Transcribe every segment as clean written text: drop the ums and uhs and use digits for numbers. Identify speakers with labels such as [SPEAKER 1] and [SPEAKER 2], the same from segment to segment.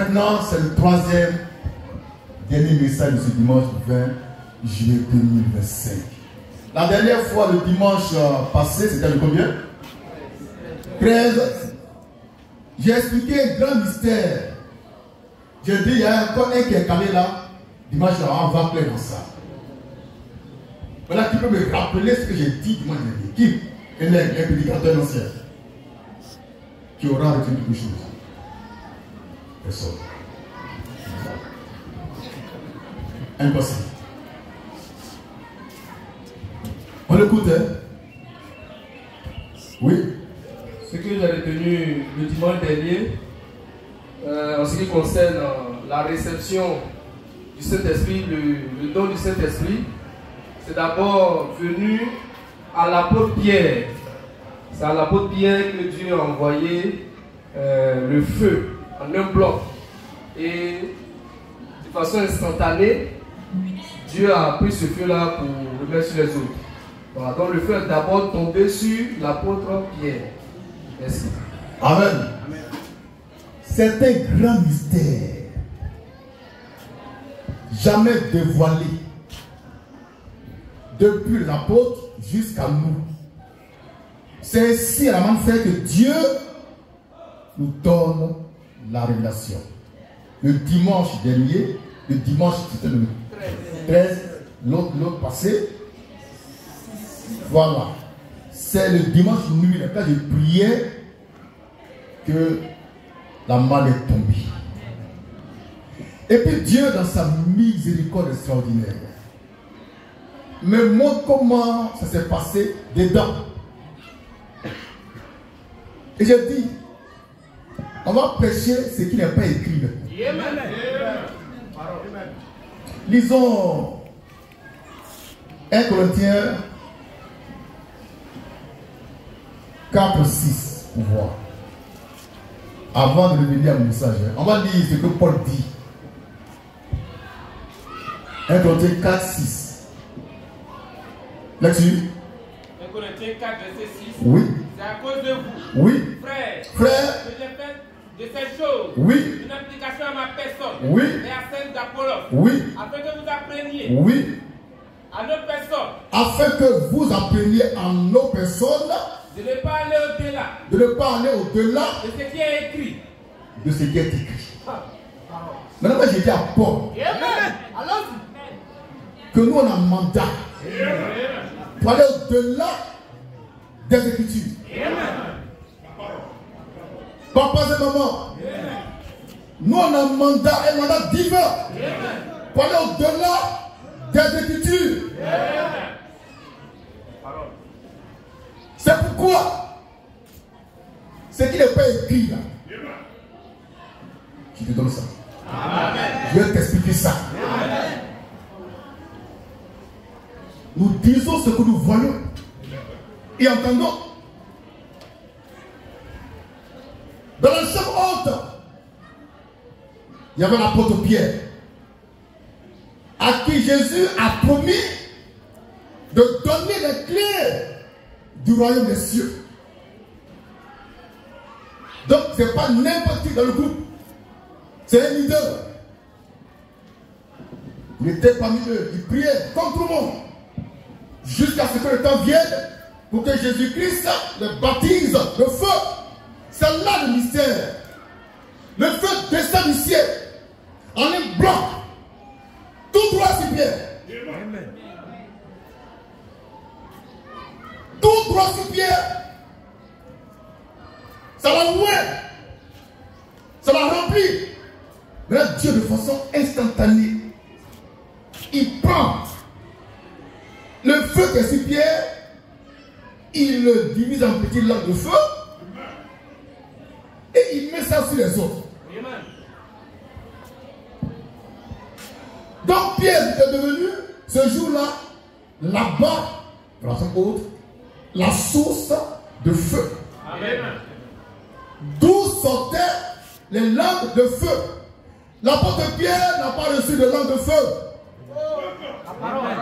[SPEAKER 1] Maintenant, c'est le troisième dernier message de ce dimanche 20 juillet 2025. La dernière fois, le dimanche passé, c'était le combien? 13. J'ai expliqué un grand mystère. J'ai dit, il y a encore un qui est calé là. Dimanche, on va plein dans ça. Voilà, qui peut me rappeler ce que j'ai dit dimanche dernier? Qui? Un prédicateur ancien qui aura retenu quelque chose. Personne. Impossible. On l'écoute, hein? Oui.
[SPEAKER 2] Ce que j'ai retenu le dimanche dernier, en ce qui concerne la réception du Saint-Esprit, le don du Saint-Esprit, c'est d'abord venu à l'apôtre Pierre. C'est à l'apôtre Pierre que Dieu a envoyé le feu en un bloc. Et de façon instantanée, Dieu a pris ce feu-là pour le mettre sur les autres. Voilà, donc le feu est d'abord tombé sur l'apôtre Pierre. Merci.
[SPEAKER 1] Amen. C'est un grand mystère. Jamais dévoilé. Depuis l'apôtre jusqu'à nous. C'est ainsi à la même fait que Dieu nous donne la révélation. Le dimanche dernier, le dimanche c'était le 13, l'autre passé. Voilà. C'est le dimanche nuit, quand je priais, que la malle est tombée. Et puis Dieu, dans sa miséricorde extraordinaire, me montre comment ça s'est passé dedans. Et je dis, on va prêcher ce qui n'est pas écrit. Lisons 1 Corinthiens 4, 6 pour voir. Avant de revenir à mon message, on va lire ce que Paul dit. 1 Corinthiens 4, 6. Là-dessus.
[SPEAKER 3] 1 Corinthiens 4, verset 6.
[SPEAKER 1] Oui.
[SPEAKER 3] C'est à cause de vous.
[SPEAKER 1] Oui.
[SPEAKER 3] Frère. Que j'ai fait de ces choses.
[SPEAKER 1] Oui.
[SPEAKER 3] Une application à ma personne.
[SPEAKER 1] Oui.
[SPEAKER 3] Et à celle d'Apollos.
[SPEAKER 1] Oui.
[SPEAKER 3] Afin que vous appreniez.
[SPEAKER 1] Oui.
[SPEAKER 3] À nos personnes.
[SPEAKER 1] Afin que vous appreniez à nos personnes.
[SPEAKER 3] De ne pas aller au-delà.
[SPEAKER 1] De ne pas aller au-delà.
[SPEAKER 3] De ce qui est écrit.
[SPEAKER 1] De ce qui est écrit. Maintenant, moi, j'ai dit à Paul. Que nous, on a un mandat. Pour aller au-delà des Écritures. Papa et maman. Nous, on a un mandat divin. Pour aller au-delà des Écritures. C'est pourquoi ce qui n'est pas écrit là, je te donne ça. Amen. Je vais t'expliquer ça. Amen. Nous disons ce que nous voyons et entendons. Dans la chambre haute, il y avait l'apôtre Pierre, à qui Jésus a promis de donner les clés du royaume des cieux. Donc, ce n'est pas n'importe qui dans le groupe. C'est un leader. Il était parmi eux. Il priait comme tout le monde. Jusqu'à ce que le temps vienne pour que Jésus-Christ le baptise de feu. C'est là le mystère. Le feu descend du ciel en un bloc. Tout droit sur Pierre. Amen. Tout droit sur Pierre. Ça va loin. Ça va remplir. Mais là, Dieu, de façon instantanée, il prend le feu qui est sur Pierre, il le divise en petites langues de feu et il met ça sur les autres. Donc Pierre est devenu, ce jour-là, là-bas, dans la chambre haute, la source de feu. Amen. D'où sortaient les langues de feu. L'apôtre Pierre n'a pas reçu de langue de feu.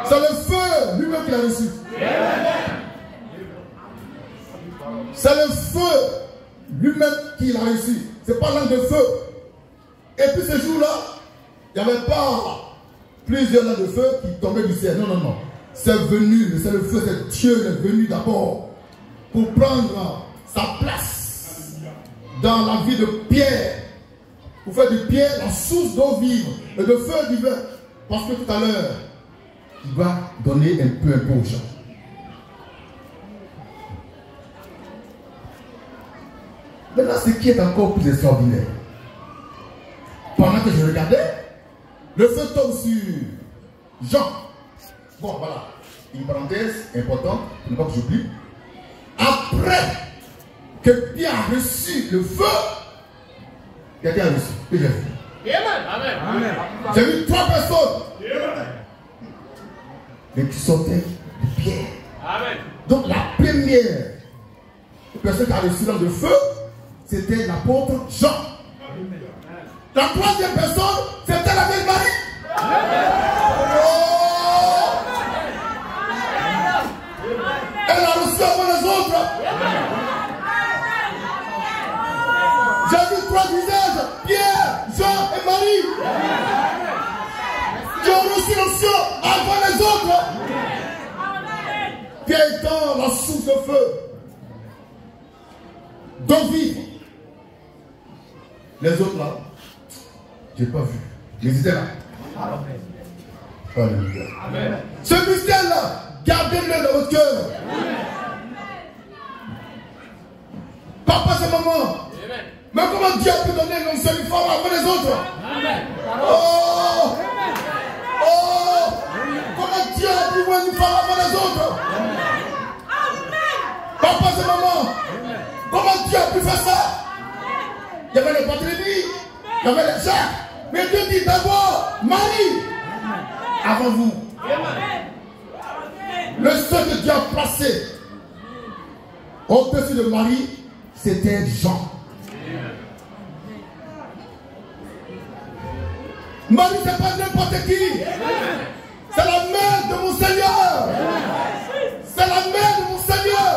[SPEAKER 1] C'est le feu lui-même qui l'a reçu. C'est le feu lui-même qui l'a reçu. Ce n'est pas langue de feu. Et puis ce jour-là, il n'y avait pas plusieurs lacs de feu qui tombaient du ciel. Non, non, non. C'est venu, c'est le feu, c'est Dieu est venu d'abord pour prendre sa place dans la vie de Pierre. Pour faire de Pierre la source d'eau vive et de feu divin. Parce que tout à l'heure, il va donner un peu aux gens. Maintenant, ce qui est encore plus extraordinaire, pendant que je regardais, le feu tombe sur Jean. Bon, voilà, une parenthèse importante, pour ne pas que j'oublie. Après que Pierre a reçu le feu, quelqu'un a reçu, que j'ai vu.
[SPEAKER 3] Amen.
[SPEAKER 1] J'ai vu 3 personnes. Mais qui sortaient de Pierre.
[SPEAKER 3] Amen.
[SPEAKER 1] Donc la première personne qui a reçu le feu, c'était l'apôtre Jean. La troisième personne, c'était la Vierge Marie. Oh! Elle a reçu avant les autres. J'ai vu 3 visages, Pierre, Jean et Marie. Qui ont reçu l'onction avant les autres. Pierre étant la source de feu. Donc vive. Les autres là, je n'ai pas vu. Mais ils étaient là. Alléluia. Ce mystère-là, gardez-le dans votre cœur. Papa, c'est maman. Mais comment Dieu peut donner une seule femme avant les autres? Oh! Oh! Comment Dieu a pu voir une femme avant les autres? Papa, c'est maman. Comment Dieu a pu faire ça? Il y avait les Barthélemy, il y avait les Jacques. Mais Dieu dit d'abord, Marie, avant vous. Le seul que Dieu a placé au-dessus de Marie, c'était Jean. Marie, c'est pas n'importe qui. C'est la mère de mon Seigneur. C'est la mère de mon Seigneur.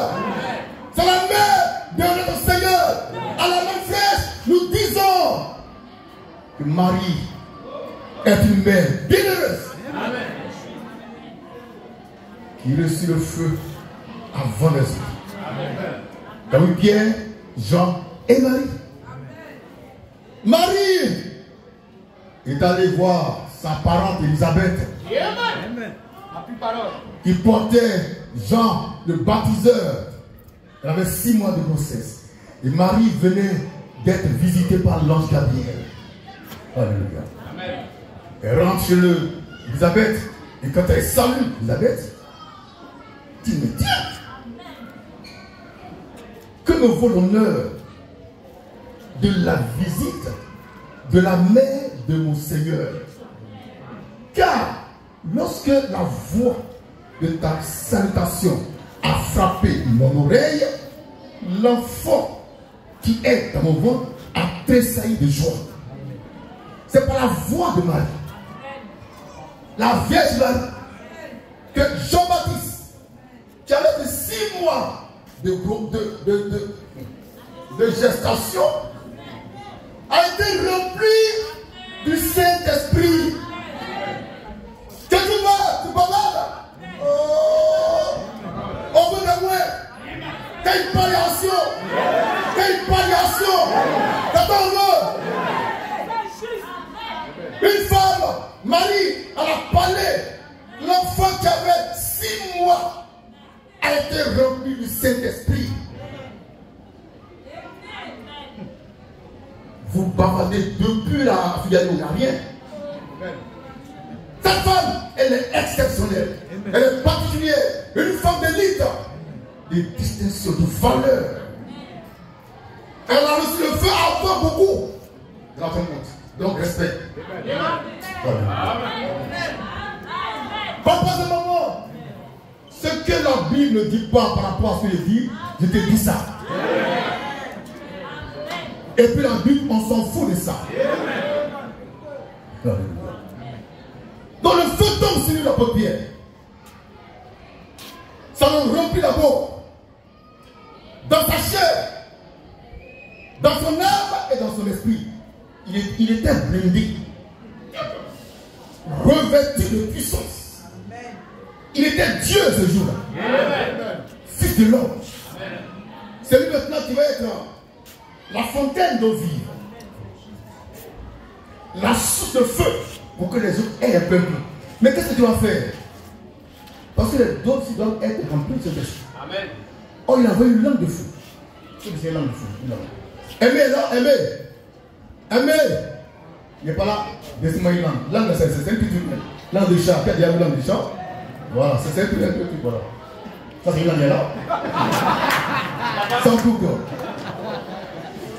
[SPEAKER 1] C'est la mère de notre Seigneur. À la même flèche, nous disons que Marie est une mère bienheureuse qui reçut le feu avant les autres. Comme Pierre, Jean et Marie. Marie est allée voir sa parente Élisabeth qui portait Jean le baptiseur. Elle avait 6 mois de grossesse. Et Marie venait d'être visitée par l'ange Gabriel. Alléluia. Elle rentre chez Élisabeth. Et quand elle salue Élisabeth, dit, mais tiens, que me vaut l'honneur de la visite de la mère de mon Seigneur. Car lorsque la voix de ta salutation a frappé mon oreille, l'enfant qui est dans mon ventre a tressailli de joie. C'est par la voix de Marie, la Vierge Marie, que Jean-Baptiste, qui avait 6 mois de gestation, a été rempli du Saint-Esprit. Que tu vas, tu vas. Oh, on veut de moi. Quelle palliation. Quelle palliation. Qu'attends une femme, Marie, à la palais, l'enfant qui avait 6 mois a été rempli du Saint-Esprit. Vous bavardez depuis la filiale, il n'y a rien. Cette femme, elle est exceptionnelle. Elle est particulière. Une femme d'élite. De distinction, de valeur. Elle a reçu le feu avant beaucoup de la compte. Donc, respect. Papa et maman, ce que la Bible ne dit pas par rapport à ce que je dis, je te dis ça. Et puis la Bible, on s'en fout de ça. Donc le feu tombe sur la paupière. Ça nous remplit d'abord. Dans sa chair, dans son âme et dans son esprit. il était blindé, revêtu de puissance. Il était Dieu ce jour-là. Fils de l'homme. C'est lui maintenant qui va être la fontaine d'eau vive, la source de feu pour que les autres aient un peu plus. Mais qu'est-ce que tu vas faire? Parce que les autres aussi doivent être remplis de ce esprit. Amen. Oh, il avait une langue de feu. C'est une langue de feu. Aimez, là, aimez. Il n'est pas là. Laissez-moi une langue. Langue, c'est un petit truc. Langue de chat. Qui a déjà vu langue de chat? Voilà, c'est un petit truc. Voilà. Ça, c'est une langue là. Sans tout corps.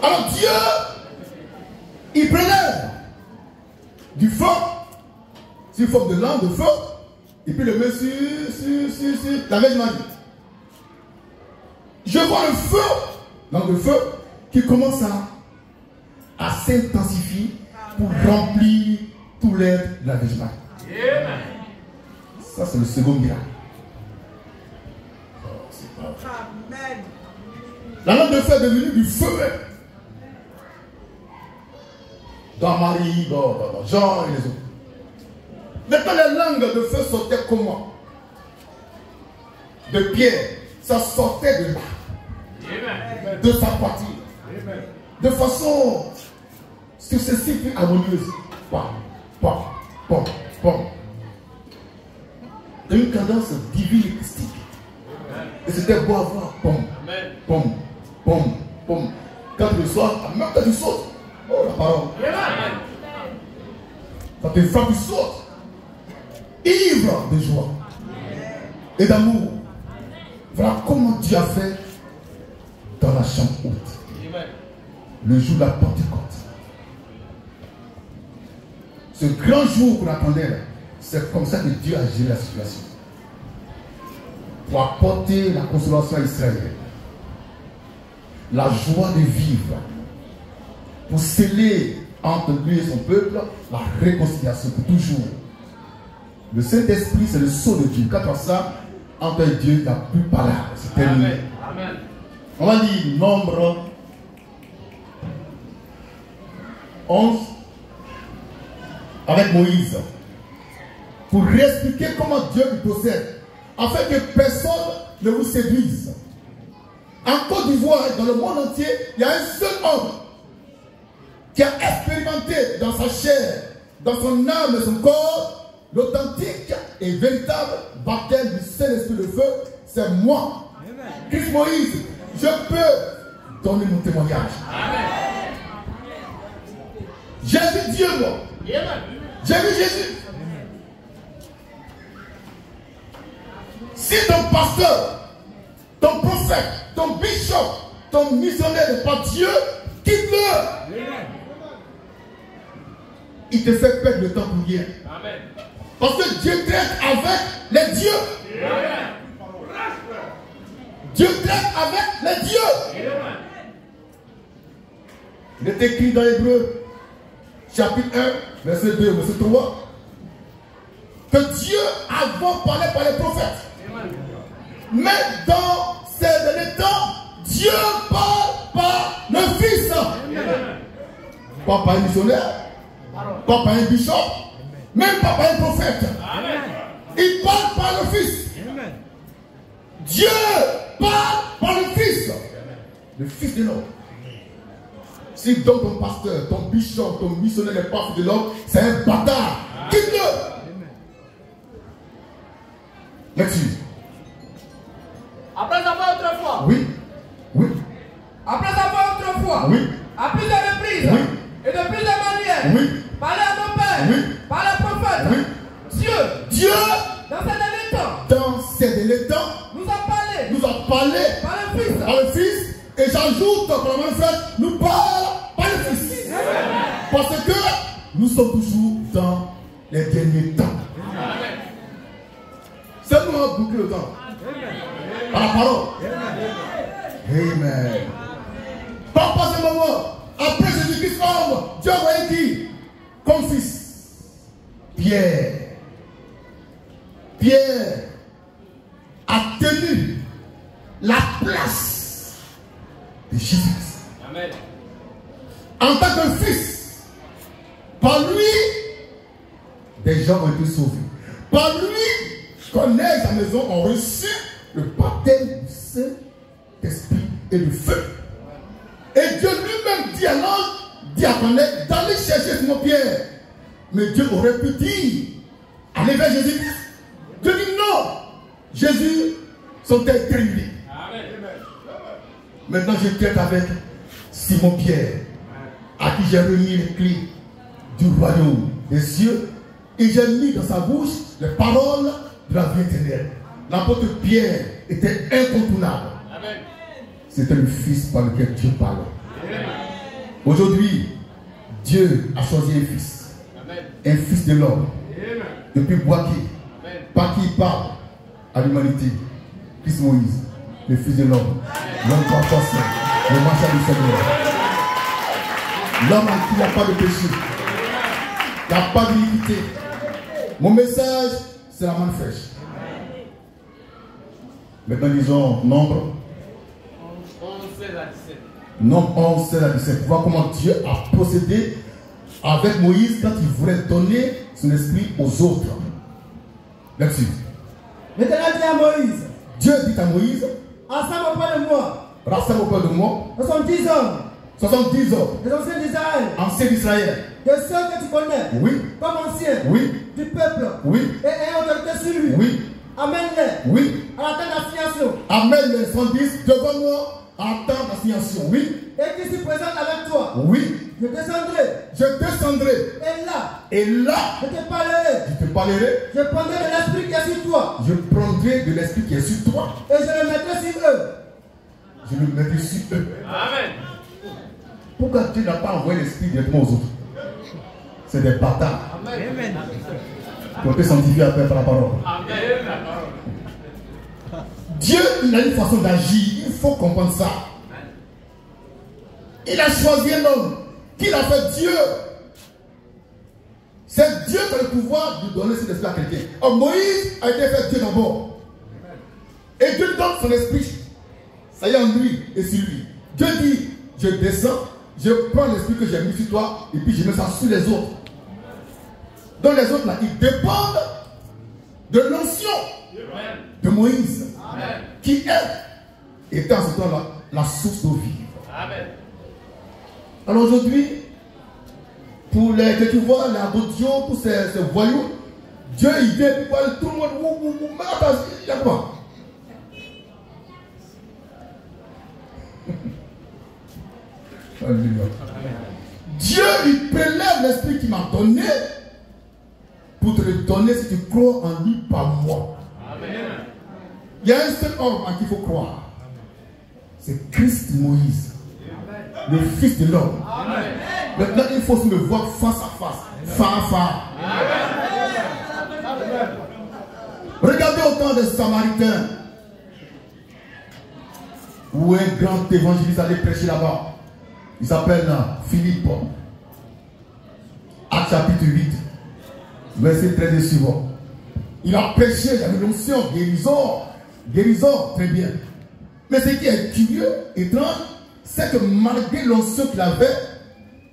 [SPEAKER 1] Alors Dieu, il prenait du feu, sur forme de langue de feu, et puis le met sur la Vierge Marie. Je vois le feu, langue de feu, qui commence à s'intensifier pour remplir tout l'être de la Vierge Marie. Ça, c'est le second miracle. Amen. La langue de feu est devenue du feu. Dans Marie, dans Jean et les autres. Maintenant, les langues de feu sortaient comment? De Pierre, ça sortait de là, de sa poitrine, de façon successive et harmonieuse. Pom, pom, pom, pom. De une cadence divine et mystique. Et c'était beau à voir. Pom, pom, pom, pom. Quand tu le sois, même quand tu sautes. Oh la parole. Quand tu frappes, tu sautes. Ivre de joie et d'amour. Voilà comment Dieu a fait dans la chambre haute. Le jour de la Pentecôte. Ce grand jour qu'on attendait, c'est comme ça que Dieu a géré la situation. Pour apporter la consolation à Israël. La joie de vivre. Pour sceller entre lui et son peuple la réconciliation pour toujours. Le Saint-Esprit, c'est le sceau de Dieu. Quand on a ça, entre Dieu, il n'y a plus parler. C'est terminé. Amen. On va lire Nombre 11 avec Moïse. Pour réexpliquer comment Dieu vous possède. Afin que personne ne vous séduise. En Côte d'Ivoire, dans le monde entier, il y a un seul homme qui a expérimenté dans sa chair, dans son âme et son corps, l'authentique et véritable baptême du Saint-Esprit de feu, c'est moi. Christ Moïse, je peux donner mon témoignage. Amen. J'ai vu Dieu, moi. J'ai vu Jésus. Si ton pasteur, ton prophète, ton bishop, ton missionnaire n'est pas Dieu, quitte-le. Il te fait perdre le temps pour rien. Amen. Parce que Dieu traite avec les dieux. Amen. Dieu traite avec les dieux. Amen. Il est écrit dans Hébreux, chapitre 1, verset 2, verset 3, que Dieu avant parlait par les prophètes. Amen. Mais dans ces derniers temps, Dieu parle par le Fils. Amen. Pas par un missionnaire, pas par un bishop, même pas par un prophète. Amen. Il parle par le Fils. Amen. Dieu parle par le Fils. Amen. Le Fils de l'homme. Si donc ton pasteur, ton bishop, ton missionnaire n'est pas fils de l'homme, c'est un bâtard. Quitte-le. Lecture.
[SPEAKER 3] Après avoir autrefois.
[SPEAKER 1] Oui. Oui.
[SPEAKER 3] Après avoir autrefois.
[SPEAKER 1] Oui.
[SPEAKER 3] À plusieurs reprises.
[SPEAKER 1] Oui.
[SPEAKER 3] Et de plusieurs manières.
[SPEAKER 1] Oui.
[SPEAKER 3] Parler à nos pères.
[SPEAKER 1] Oui.
[SPEAKER 3] Par les prophètes.
[SPEAKER 1] Oui.
[SPEAKER 3] Dieu. Dans ces derniers temps.
[SPEAKER 1] Dans ces derniers temps.
[SPEAKER 3] Nous a parlé.
[SPEAKER 1] Nous a parlé.
[SPEAKER 3] Par le Fils.
[SPEAKER 1] Par le Fils. Et j'ajoute, par la même fait, nous parle par le Fils. Amen. Parce que nous sommes toujours dans les derniers temps. Amen. C'est nous à boucler le temps. Par la parole. Amen. Par ce moment, après Jésus-Christ, homme, Dieu a envoyé qui? Comme fils. Pierre. Pierre a tenu la place de Jésus. Amen. En tant que fils, des gens ont été sauvés. Par lui, connaître la maison ont reçu le baptême du Saint-Esprit et du feu. Et Dieu lui-même dit à l'ange, dit à connaître, d'aller chercher Simon-Pierre. Mais Dieu aurait pu dire, allez vers Jésus-Christ. Dieu dit non. Jésus, son tête terminé. Maintenant, je traite avec Simon-Pierre, à qui j'ai remis les clés du royaume des cieux, et j'ai mis dans sa bouche les paroles de la vie éternelle. L'apôtre Pierre était incontournable. C'était le Fils par lequel Dieu parlait. Aujourd'hui, Dieu a choisi un Fils. Un Fils de l'homme. Depuis Boaké, par qui il parle à l'humanité. Christ Moïse, le Fils de l'homme. L'homme parfois saint, le marchand du Seigneur. L'homme en qui il n'y a pas de péché. Il n'y a pas d'iniquité. Mon message, c'est la manne fraîche. Maintenant, disons nombre. Nombre 11, 16 à 17. Voir comment Dieu a procédé avec Moïse quand il voulait donner son esprit aux autres. Là-dessus.
[SPEAKER 3] L'Éternel dit à Moïse,
[SPEAKER 1] Dieu dit à Moïse,
[SPEAKER 3] rassemble auprès de moi,
[SPEAKER 1] rassemble auprès de moi
[SPEAKER 3] 70 hommes,
[SPEAKER 1] 70 hommes,
[SPEAKER 3] les anciens d'Israël,
[SPEAKER 1] anciens d'Israël,
[SPEAKER 3] de ceux que tu connais,
[SPEAKER 1] oui,
[SPEAKER 3] comme anciens,
[SPEAKER 1] oui,
[SPEAKER 3] du peuple,
[SPEAKER 1] oui,
[SPEAKER 3] et ayant autorité sur lui,
[SPEAKER 1] oui,
[SPEAKER 3] amène-les
[SPEAKER 1] oui,
[SPEAKER 3] à la tête d'assignation,
[SPEAKER 1] amène les 110 devant moi en temps d'assignation, oui,
[SPEAKER 3] et qui se présente avec toi,
[SPEAKER 1] oui,
[SPEAKER 3] je descendrai, et là, je te parlerai, je prendrai de l'esprit qui est sur toi,
[SPEAKER 1] je prendrai de l'esprit qui est sur toi,
[SPEAKER 3] et je le mettrai sur eux,
[SPEAKER 1] je le mettrai sur eux.
[SPEAKER 2] Amen.
[SPEAKER 1] Pourquoi Dieu n'a pas envoyé l'esprit directement aux autres? C'est des bâtards.
[SPEAKER 2] Amen.
[SPEAKER 1] Qui ont été sanctifiés après par la parole.
[SPEAKER 2] Amen.
[SPEAKER 1] Dieu, il a une façon d'agir. Il faut comprendre ça. Il a choisi un homme qu'il a fait Dieu. C'est Dieu qui a le pouvoir de donner cet esprit à quelqu'un. Or, Moïse a été fait Dieu d'abord. Et Dieu donne son esprit. Ça y est en lui et sur lui. Dieu dit, je descends, je prends l'esprit que j'ai mis sur toi et puis je mets ça sur les autres. Donc les autres là, ils dépendent de l'onction de Moïse. Amen. Qui était en ce temps-là la source d'eau vive. Amen. Alors aujourd'hui, pour les que tu vois, les audios, tous ces voyous, Dieu il vient pour voir tout le monde. Il y a quoi? Dieu il prélève l'esprit qu'il m'a donné pour te le donner si tu crois en lui par moi. Amen. Il y a un seul homme en qui il faut croire. C'est Christ Moïse, le Fils de l'homme. Maintenant, il faut se le voir face à face, phare à phare. Regardez au temps des Samaritains, où un grand évangéliste allait prêcher là-bas. Il s'appelle Philippe. Acte chapitre 8, verset 13 et suivant. Il a prêché, il y avait l'onction, guérison, très bien. Mais ce qui est curieux, étrange, c'est que malgré l'onction qu'il avait,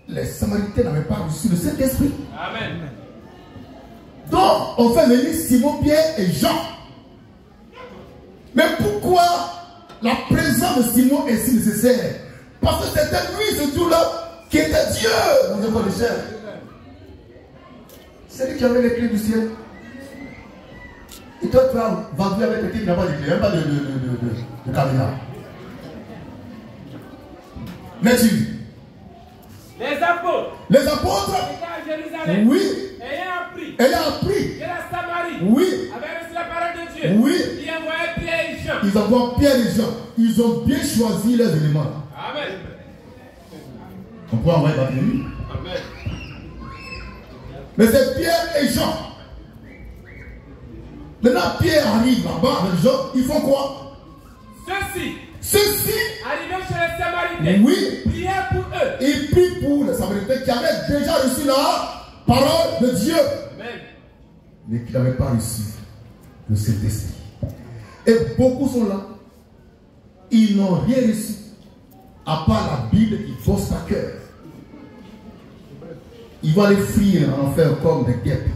[SPEAKER 1] les Samaritains n'avaient pas reçu le Saint-Esprit. Amen. Donc, on fait venir Simon, Pierre et Jean. Mais pourquoi la présence de Simon est si nécessaire? Parce que c'était lui, ce jour-là, qui était Dieu dans un corps de chair. C'est lui qui avait les clés du ciel. Et toi, tu vas vendu avec quelqu'un qui n'a pas de clés, même pas de caméra. Mais tu. Les apôtres.
[SPEAKER 2] Étaient à Jérusalem.
[SPEAKER 1] Oui.
[SPEAKER 2] Ayant appris que la Samarie
[SPEAKER 1] oui.
[SPEAKER 2] avait reçu la parole de Dieu.
[SPEAKER 1] Oui.
[SPEAKER 2] Ils envoyaient Pierre et Jean.
[SPEAKER 1] Ils envoient Pierre et Jean. Ils ont bien choisi les éléments.
[SPEAKER 2] Amen.
[SPEAKER 1] On peut envoyer Barthélemy.
[SPEAKER 2] Amen.
[SPEAKER 1] Mais c'est Pierre et Jean. Maintenant, Pierre arrive là-bas avec Jean. Ils font quoi? Ceux-ci,
[SPEAKER 2] arrivés chez les Samaritains,
[SPEAKER 1] oui,
[SPEAKER 2] priaient pour eux.
[SPEAKER 1] Ils prient pour les Samaritains qui avaient déjà reçu la parole de Dieu. Amen. Mais qui n'avaient pas reçu le Saint-Esprit. Et beaucoup sont là. Ils n'ont rien reçu à part la Bible qui bosse à cœur. Ils vont aller fuir en enfer comme des guêpes.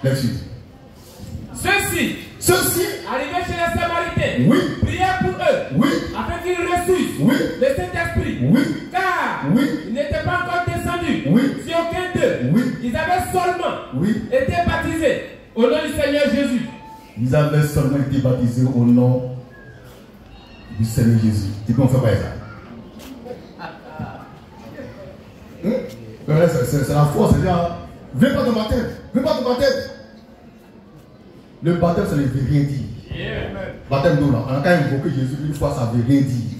[SPEAKER 1] La suite.
[SPEAKER 4] Ceux-ci, arrivés chez les Samaritains,
[SPEAKER 1] oui,
[SPEAKER 4] prièrent pour eux,
[SPEAKER 1] oui,
[SPEAKER 4] afin qu'ils reçussent,
[SPEAKER 1] oui,
[SPEAKER 4] le Saint-Esprit,
[SPEAKER 1] oui,
[SPEAKER 4] car
[SPEAKER 1] oui,
[SPEAKER 4] ils n'étaient pas encore descendus,
[SPEAKER 1] oui,
[SPEAKER 4] si aucun d'eux,
[SPEAKER 1] oui,
[SPEAKER 4] ils avaient seulement
[SPEAKER 1] oui,
[SPEAKER 4] été baptisés au nom du Seigneur Jésus.
[SPEAKER 1] Ils avaient seulement été baptisés au nom du Seigneur Jésus. Et puis on fait pas ça. C'est la foi, c'est dire, viens pas de baptême, viens pas de baptême. Le baptême, ça ne veut rien dire. Baptême d'eau, là, on a quand même invoqué Jésus une fois, ça ne veut rien dire.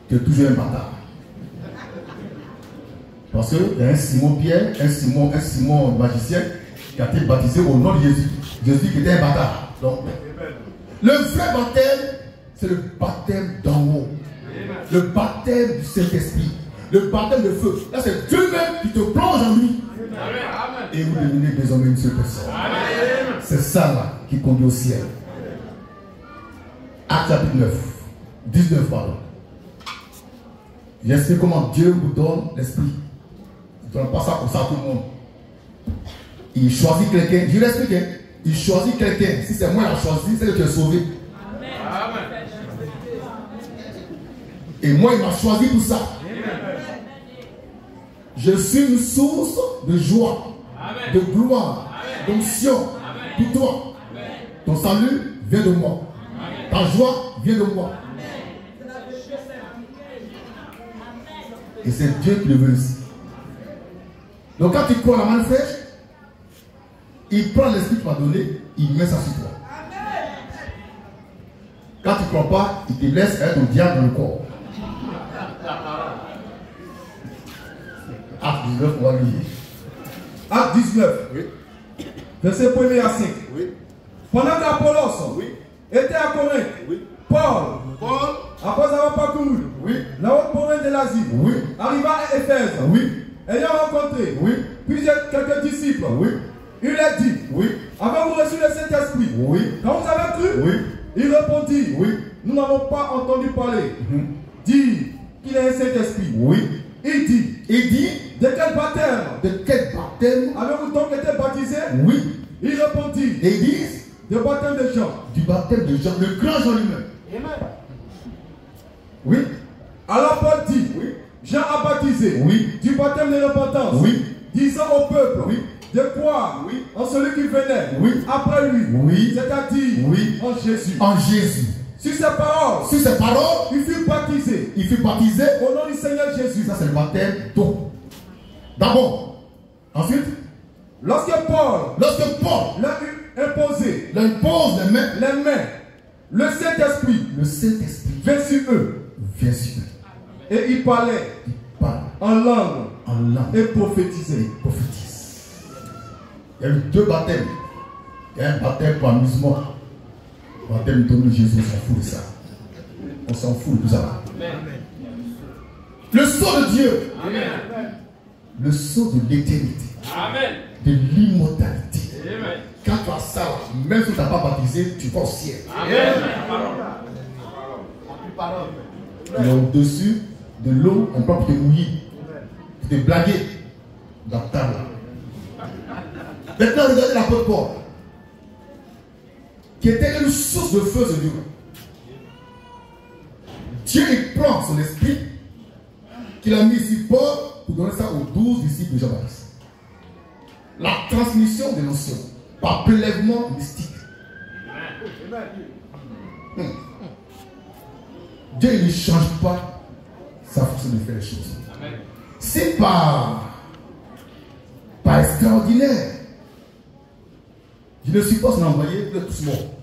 [SPEAKER 1] Tu es toujours un bâtard. Parce qu'il y a un Simon-Pierre, un Simon magicien qui a été baptisé au nom de Jésus. Jésus qui était un bâtard. Donc, le vrai baptême, c'est le baptême d'en haut. Le baptême du Saint-Esprit. Le baptême de feu. Là, c'est Dieu même qui te plonge en lui. Et vous devenez désormais une seule personne. C'est ça là qui conduit au ciel. Acte chapitre 19, pardon. J'explique comment Dieu vous donne l'esprit. Il ne donne pas ça comme ça à tout le monde. Il choisit quelqu'un. Je vais l'expliquer. Il choisit quelqu'un. Si c'est moi qui l'ai choisi, c'est que tu es sauvé. Amen. Et moi, il m'a choisi pour ça. Je suis une source de joie, amen, de gloire, d'onction pour toi. Amen. Ton salut vient de moi. Amen. Ta joie vient de moi. Amen. Et c'est Dieu qui le veut ici. Donc quand tu crois la main fraîche, il prend l'esprit que tu m'as donné, il met ça sur toi. Amen. Quand tu ne crois pas, il te laisse être au diable dans le corps. Acte 19, on va lire.
[SPEAKER 3] Acte 19, oui. Verset 1er à 5.
[SPEAKER 1] Oui.
[SPEAKER 3] Pendant qu'Apollos, oui, était à Corinthe,
[SPEAKER 1] oui,
[SPEAKER 3] Paul, après avoir parcouru,
[SPEAKER 1] oui,
[SPEAKER 3] la haute province de l'Asie,
[SPEAKER 1] oui,
[SPEAKER 3] arriva à Éphèse,
[SPEAKER 1] oui,
[SPEAKER 3] ayant rencontré,
[SPEAKER 1] oui,
[SPEAKER 3] quelques disciples,
[SPEAKER 1] oui,
[SPEAKER 3] il a dit,
[SPEAKER 1] oui,
[SPEAKER 3] avez-vous reçu le Saint-Esprit?
[SPEAKER 1] Oui.
[SPEAKER 3] Quand vous avez cru?
[SPEAKER 1] Oui.
[SPEAKER 3] Il répondit,
[SPEAKER 1] oui,
[SPEAKER 3] nous n'avons pas entendu parler. Dire qu'il a un Saint-Esprit.
[SPEAKER 1] Oui.
[SPEAKER 3] Il dit, de quel baptême?
[SPEAKER 1] De quel baptême
[SPEAKER 3] avez-vous donc été baptisé?
[SPEAKER 1] Oui.
[SPEAKER 3] Il répondit,
[SPEAKER 1] et ils disent,
[SPEAKER 3] du baptême de Jean.
[SPEAKER 1] Du baptême de Jean, le grand Jean lui-même.
[SPEAKER 3] Amen.
[SPEAKER 1] Oui.
[SPEAKER 3] Alors Paul dit,
[SPEAKER 1] oui,
[SPEAKER 3] Jean a baptisé,
[SPEAKER 1] oui,
[SPEAKER 3] du baptême de repentance,
[SPEAKER 1] oui,
[SPEAKER 3] disant au peuple,
[SPEAKER 1] oui,
[SPEAKER 3] de croire, oui, en celui qui venait,
[SPEAKER 1] oui,
[SPEAKER 3] après lui,
[SPEAKER 1] oui,
[SPEAKER 3] c'est-à-dire,
[SPEAKER 1] oui,
[SPEAKER 3] en Jésus.
[SPEAKER 1] En Jésus.
[SPEAKER 3] Sur ces paroles, il fut baptisé.
[SPEAKER 1] Il fut baptisé
[SPEAKER 3] au nom du Seigneur Jésus.
[SPEAKER 1] Ça c'est le baptême d'eau. D'abord. Ensuite,
[SPEAKER 3] lorsque Paul
[SPEAKER 1] l'a
[SPEAKER 3] imposé,
[SPEAKER 1] l'impose les mains,
[SPEAKER 3] le Saint-Esprit
[SPEAKER 1] vint sur eux.
[SPEAKER 3] Et il parlait en langue et prophétisait.
[SPEAKER 1] Il y a eu deux baptêmes. Il y a un baptême pour amusement. Le baptême de Jésus, on s'en fout de ça. On s'en fout de tout ça. Amen. Le sceau de Dieu. Amen. Le sceau de l'éternité. Amen. De l'immortalité. Amen. Quand tu as ça, même si tu n'as pas baptisé, tu vas au ciel. Amen. Mais au-dessus de l'eau, on peut te mouiller, te blaguer dans ta table. Maintenant, regardez l'apôtre Paul, qui était une source de feu sur Dieu. Dieu il prend son esprit qu'il a mis ici Paul pour donner ça aux 12 disciples de Jean-Baptiste. La transmission des notions par prélèvement mystique. Dieu il ne change pas sa façon de faire les choses. C'est pas extraordinaire. Je ne suis pas son envoyé, vous êtes tous morts.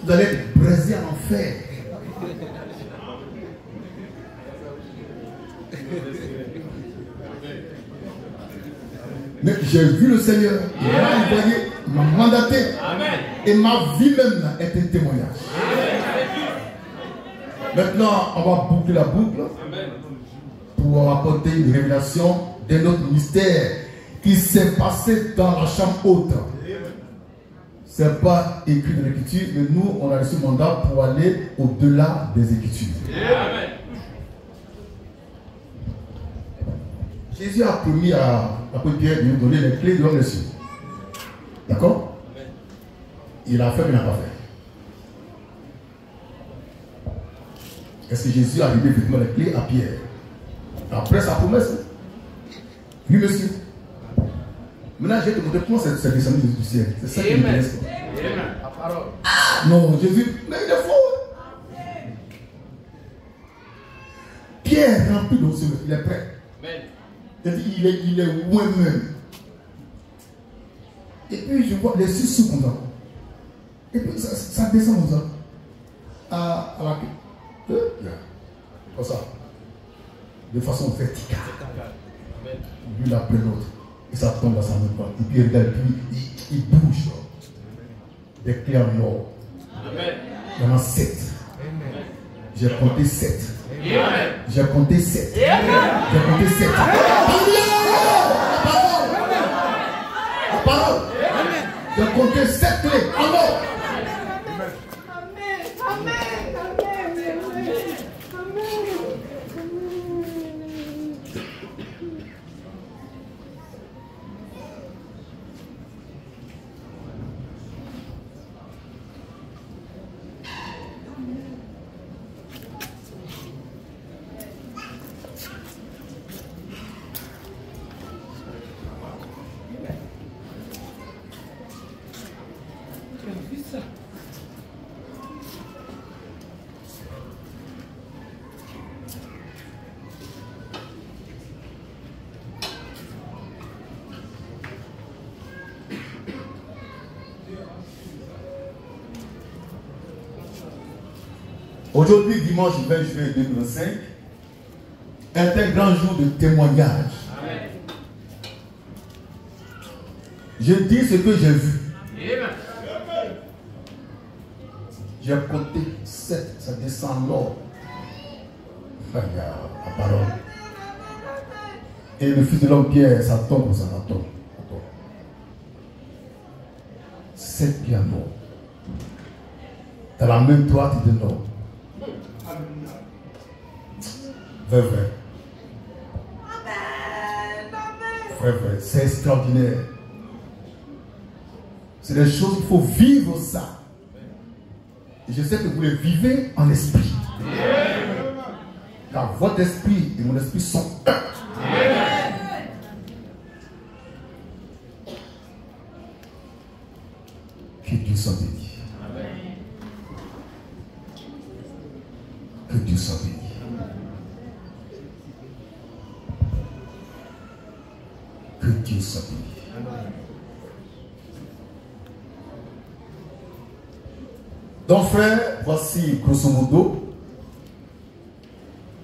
[SPEAKER 1] Vous allez être brisés en enfer. Mais j'ai vu le Seigneur, il m'a envoyé, il m'a mandaté. Amen. Et ma vie même là, est un témoignage. Amen. Maintenant, on va boucler la boucle. Amen. Pour apporter une révélation d'un autre mystère qui s'est passé dans la chambre haute. Ce n'est pas écrit dans l'Écriture, mais nous, on a reçu mandat pour aller au-delà des Écritures. Amen. Jésus a promis à Pierre de nous donner les clés de l'homme des cieux. D'accord? Il a fait, mais il n'a pas fait. Est-ce que Jésus a donné effectivement les clés à Pierre? Après sa promesse. Oui, monsieur. Maintenant, je vais te montrer comment c'est descendu du ciel. C'est ça qui m'intéresse. Non, Jésus, mais il est faux. Pierre rempli de ce, il est prêt. Il est loin même. Et puis je vois les six sous comme ça. Et puis ça descend comme ça. À la queue. Comme ça. De façon verticale. L'une après l'autre. Et ça tombe dans sa main. Et puis il regarde, il bouge. Des clés en or. Il y en a 7. J'ai compté 7. J'ai compté 7. J'ai compté 7. La parole. J'ai compté 7 clés en or. Aujourd'hui, dimanche 20 juillet 2025, est un grand jour de témoignage. Amen. Je dis ce que j'ai vu. Amen. J'ai compté 7, ça descend l'or. La parole. Et le fils de l'homme Pierre, ça tombe, ça tombe. 7 pianos. Dans la main droite de l'homme. Vrai. Vrai. C'est extraordinaire. C'est des choses qu'il faut vivre ça. Et je sais que vous les vivez en esprit. Car votre esprit et mon esprit sont un. Que Dieu soit béni. Que Dieu soit béni. Que Dieu soit béni. Donc frère, voici grosso modo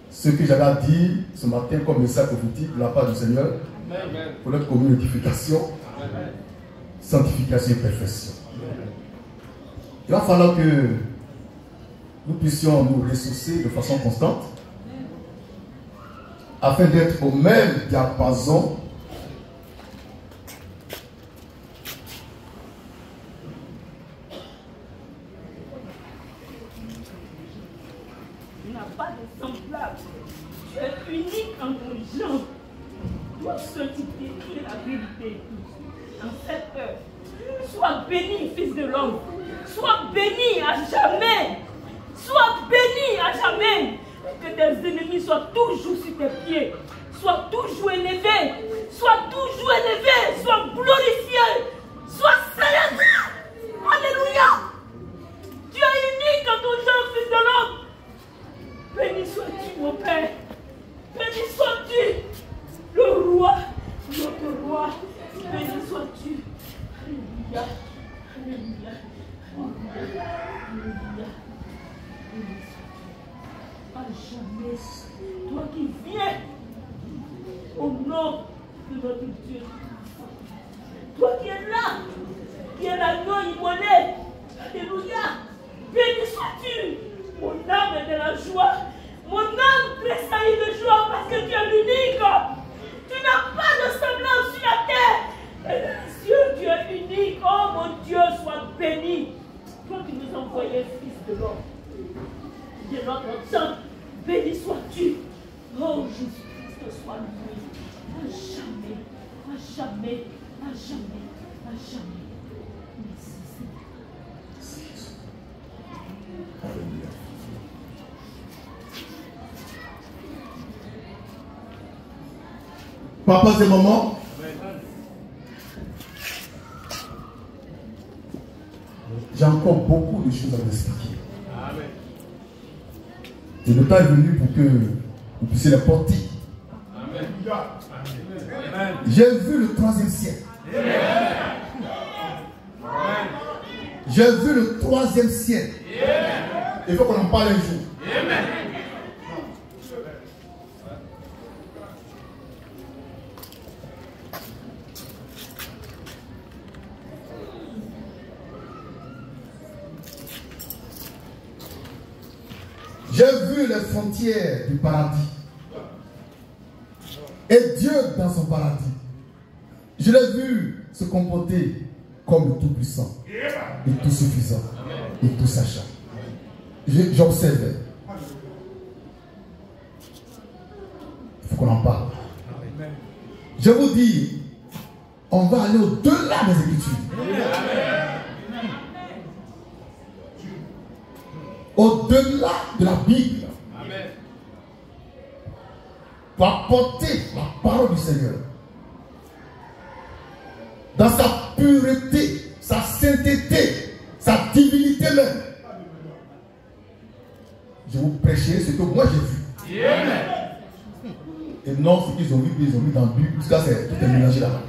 [SPEAKER 1] ce que j'avais à dire ce matin comme message prophétique de la part du Seigneur pour notre commune édification, sanctification et perfection. Il va falloir que nous puissions nous ressourcer de façon constante afin d'être au même diapason
[SPEAKER 5] Sois béni, fils de l'homme. Sois béni à jamais. Sois béni à jamais. Que tes ennemis soient toujours sur tes pieds. Sois toujours élevé. Sois toujours élevé. Sois glorifié. Sois célébré. Alléluia. Tu es unique en ton genre, fils de l'homme. Béni sois-tu, mon Père. Béni sois-tu, le roi, notre roi. Béni sois-tu. Alléluia. Alléluia. Alléluia. Alléluia. À jamais, toi qui viens au nom de notre Dieu. Toi qui es là, qui est l'agneau immolé. Alléluia. Béni sois-tu. Mon âme est de la joie. Mon âme tressaillit de joie parce que tu es l'unique. Tu n'as pas de semblance sur la terre. Et dans les cieux, tu es unique. Oh mon Dieu, sois béni. Toi qui nous envoyais, fils de l'homme, de notre sang, béni sois-tu. Oh Jésus-Christ, sois loué. À jamais, à jamais, à jamais, à jamais.
[SPEAKER 1] Papas et mamans, j'ai encore beaucoup de choses à vous expliquer. Et le temps est venu pour que vous puissiez les porter. J'ai vu le 3e siècle. J'ai vu le 3e siècle. Il faut qu'on en parle un jour. J'ai vu les frontières du paradis. Et Dieu dans son paradis. Je l'ai vu se comporter comme le Tout-Puissant, et Tout-Suffisant, et Tout-Sachant. J'observais. Il faut qu'on en parle. Je vous dis, on va aller au-delà des Écritures. Au-delà de la Bible. Pour apporter la parole du Seigneur. Dans sa pureté, sa sainteté, sa divinité même. Je vous prêcherai ce que moi j'ai vu. Et non ce qu'ils ont vu, ils ont mis dans le but. Jusqu'à c'est tout est mélangé là-bas.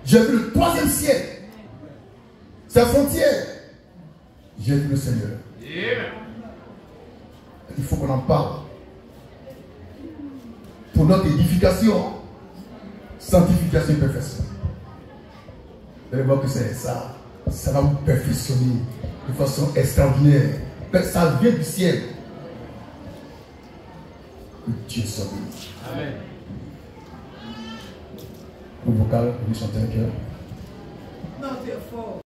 [SPEAKER 1] J'ai vu le 3e siècle. Sa frontière. J'ai vu le Seigneur. Il faut qu'on en parle. Pour notre édification, sanctification et perfection. Vous allez voir que c'est ça. Ça va vous perfectionner de façon extraordinaire. Ça vient du ciel. Que Dieu soit béni. Amen. Au vocal, vous chantez un cœur.
[SPEAKER 3] Non, tu es fort.